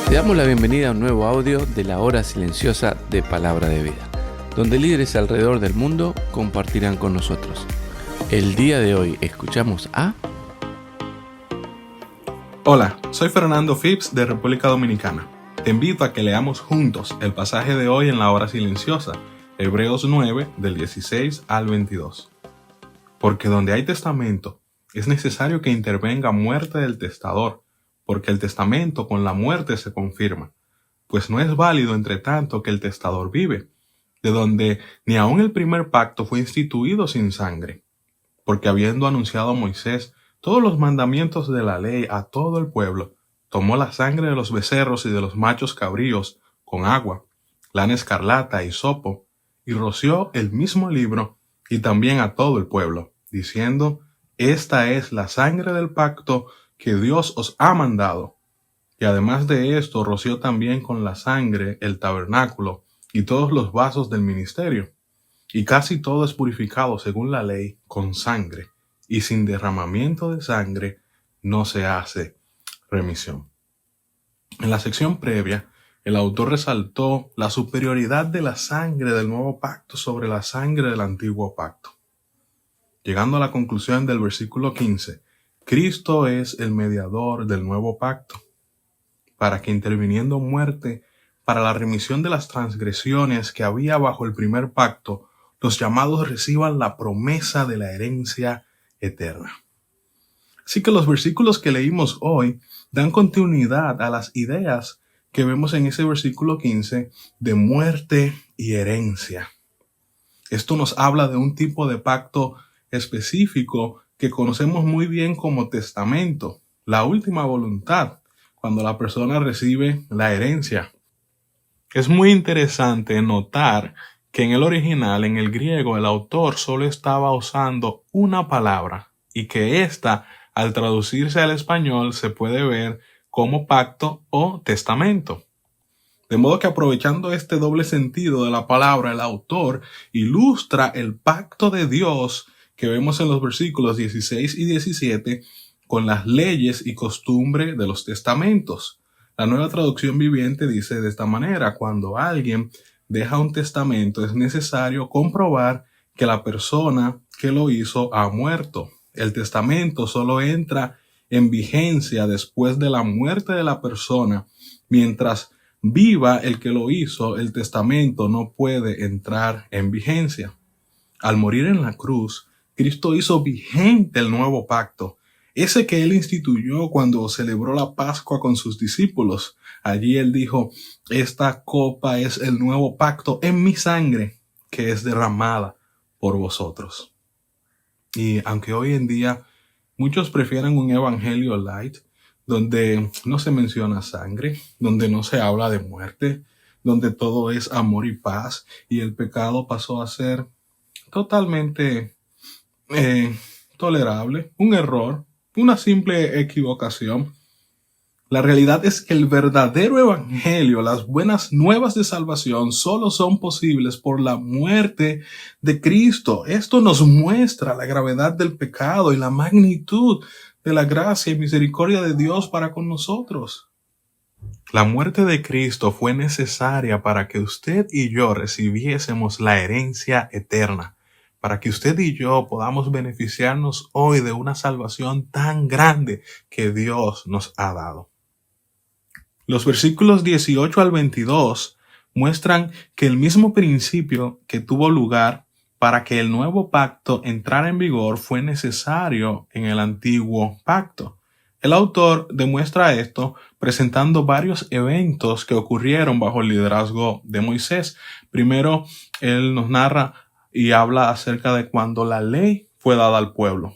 Te damos la bienvenida a un nuevo audio de la hora silenciosa de Palabra de Vida, donde líderes alrededor del mundo compartirán con nosotros. El día de hoy escuchamos a... Hola, soy Fernando Phipps de República Dominicana. Te invito a que leamos juntos el pasaje de hoy en la hora silenciosa, Hebreos 9, del 16 al 22. Porque donde hay testamento, es necesario que intervenga muerte del testador, porque el testamento con la muerte se confirma, pues no es válido entre tanto que el testador vive, de donde ni aun el primer pacto fue instituido sin sangre, porque habiendo anunciado a Moisés todos los mandamientos de la ley a todo el pueblo, tomó la sangre de los becerros y de los machos cabríos con agua, lana escarlata y hisopo, y roció el mismo libro y también a todo el pueblo, diciendo: Esta es la sangre del pacto que Dios os ha mandado. Y además de esto, roció también con la sangre el tabernáculo y todos los vasos del ministerio. Y casi todo es purificado según la ley con sangre, y sin derramamiento de sangre no se hace remisión. En la sección previa, el autor resaltó la superioridad de la sangre del nuevo pacto sobre la sangre del antiguo pacto. Llegando a la conclusión del versículo 15, Cristo es el mediador del nuevo pacto, para que interviniendo muerte para la remisión de las transgresiones que había bajo el primer pacto, los llamados reciban la promesa de la herencia eterna. Así que los versículos que leímos hoy dan continuidad a las ideas que vemos en ese versículo 15 de muerte y herencia. Esto nos habla de un tipo de pacto específico que conocemos muy bien como testamento, la última voluntad, cuando la persona recibe la herencia. Es muy interesante notar que en el original, en el griego, el autor solo estaba usando una palabra y que ésta, al traducirse al español, se puede ver como pacto o testamento. De modo que aprovechando este doble sentido de la palabra, el autor ilustra el pacto de Dios que vemos en los versículos 16 y 17 con las leyes y costumbres de los testamentos. La Nueva Traducción Viviente dice de esta manera: cuando alguien deja un testamento es necesario comprobar que la persona que lo hizo ha muerto. El testamento solo entra en vigencia después de la muerte de la persona. Mientras viva el que lo hizo, el testamento no puede entrar en vigencia. Al morir en la cruz, Cristo hizo vigente el nuevo pacto, ese que él instituyó cuando celebró la Pascua con sus discípulos. Allí él dijo: esta copa es el nuevo pacto en mi sangre, que es derramada por vosotros. Y aunque hoy en día muchos prefieren un evangelio light, donde no se menciona sangre, donde no se habla de muerte, donde todo es amor y paz, y el pecado pasó a ser totalmente tolerable, un error, una simple equivocación. La realidad es que el verdadero evangelio, las buenas nuevas de salvación, solo son posibles por la muerte de Cristo. Esto nos muestra la gravedad del pecado y la magnitud de la gracia y misericordia de Dios para con nosotros. La muerte de Cristo fue necesaria para que usted y yo recibiésemos la herencia eterna, para que usted y yo podamos beneficiarnos hoy de una salvación tan grande que Dios nos ha dado. Los versículos 18 al 22 muestran que el mismo principio que tuvo lugar para que el nuevo pacto entrara en vigor fue necesario en el antiguo pacto. El autor demuestra esto presentando varios eventos que ocurrieron bajo el liderazgo de Moisés. Primero, él nos narra y habla acerca de cuando la ley fue dada al pueblo.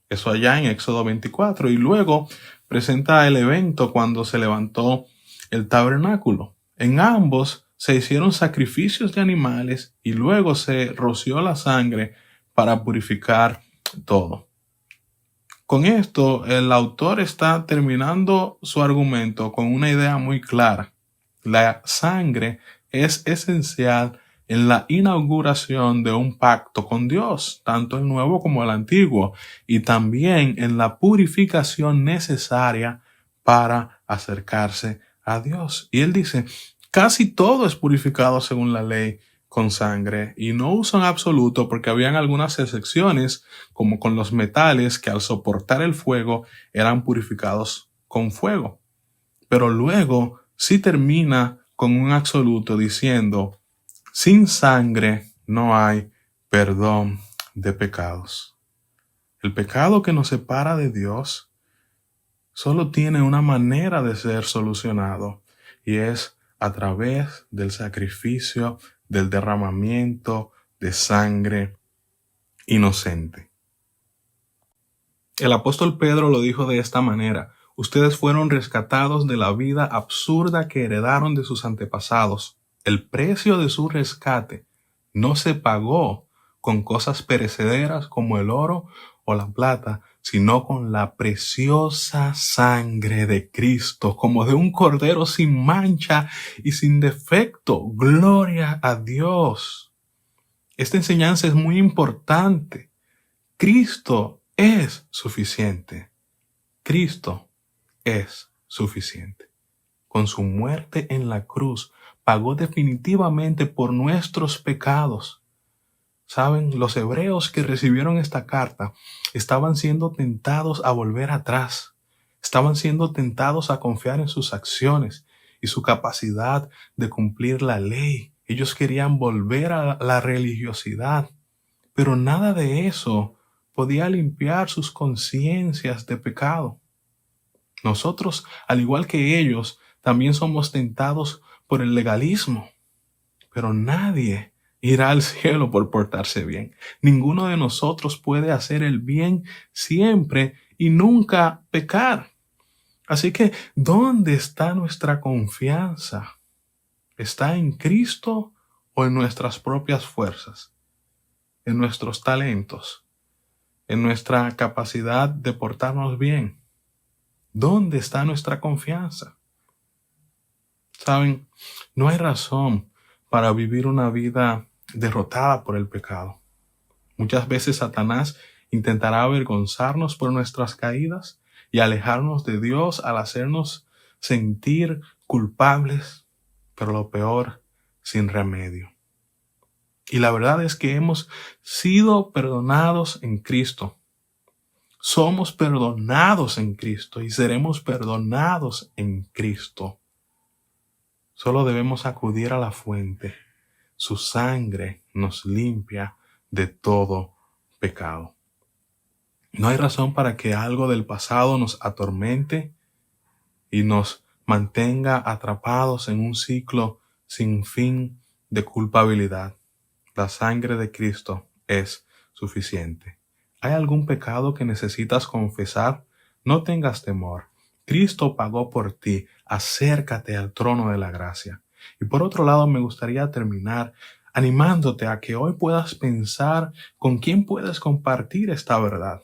Eso allá en Éxodo 24. Y luego presenta el evento cuando se levantó el tabernáculo. En ambos se hicieron sacrificios de animales y luego se roció la sangre para purificar todo. Con esto, el autor está terminando su argumento con una idea muy clara. La sangre es esencial en la inauguración de un pacto con Dios, tanto el nuevo como el antiguo, y también en la purificación necesaria para acercarse a Dios. Y él dice, casi todo es purificado según la ley con sangre, y no uso en absoluto porque habían algunas excepciones, como con los metales que al soportar el fuego eran purificados con fuego. Pero luego sí termina con un absoluto diciendo, sin sangre no hay perdón de pecados. El pecado que nos separa de Dios solo tiene una manera de ser solucionado, y es a través del sacrificio, del derramamiento de sangre inocente. El apóstol Pedro lo dijo de esta manera: ustedes fueron rescatados de la vida absurda que heredaron de sus antepasados. El precio de su rescate no se pagó con cosas perecederas como el oro o la plata, sino con la preciosa sangre de Cristo, como de un cordero sin mancha y sin defecto. Gloria a Dios. Esta enseñanza es muy importante. Cristo es suficiente. Cristo es suficiente. Con su muerte en la cruz, pagó definitivamente por nuestros pecados. Saben, los hebreos que recibieron esta carta estaban siendo tentados a volver atrás. Estaban siendo tentados a confiar en sus acciones y su capacidad de cumplir la ley. Ellos querían volver a la religiosidad, pero nada de eso podía limpiar sus conciencias de pecado. Nosotros, al igual que ellos, también somos tentados por el legalismo, pero nadie irá al cielo por portarse bien. Ninguno de nosotros puede hacer el bien siempre y nunca pecar. Así que, ¿dónde está nuestra confianza? ¿Está en Cristo o en nuestras propias fuerzas? ¿En nuestros talentos? ¿En nuestra capacidad de portarnos bien? ¿Dónde está nuestra confianza? Saben, no hay razón para vivir una vida derrotada por el pecado. Muchas veces Satanás intentará avergonzarnos por nuestras caídas y alejarnos de Dios al hacernos sentir culpables, pero lo peor, sin remedio. Y la verdad es que hemos sido perdonados en Cristo. Somos perdonados en Cristo y seremos perdonados en Cristo. Solo debemos acudir a la fuente. Su sangre nos limpia de todo pecado. No hay razón para que algo del pasado nos atormente y nos mantenga atrapados en un ciclo sin fin de culpabilidad. La sangre de Cristo es suficiente. ¿Hay algún pecado que necesitas confesar? No tengas temor. Cristo pagó por ti. Acércate al trono de la gracia. Y por otro lado, me gustaría terminar animándote a que hoy puedas pensar con quién puedes compartir esta verdad.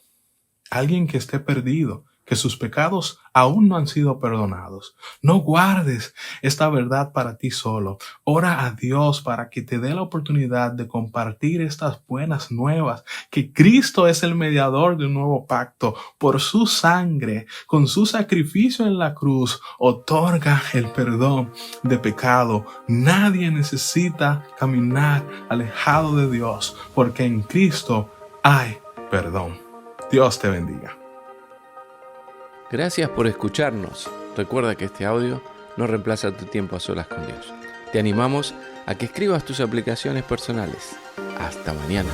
Alguien que esté perdido, que sus pecados aún no han sido perdonados. No guardes esta verdad para ti solo. Ora a Dios para que te dé la oportunidad de compartir estas buenas nuevas, que Cristo es el mediador de un nuevo pacto. Por su sangre, con su sacrificio en la cruz, otorga el perdón de pecado. Nadie necesita caminar alejado de Dios, porque en Cristo hay perdón. Dios te bendiga. Gracias por escucharnos. Recuerda que este audio no reemplaza tu tiempo a solas con Dios. Te animamos a que escribas tus aplicaciones personales. Hasta mañana.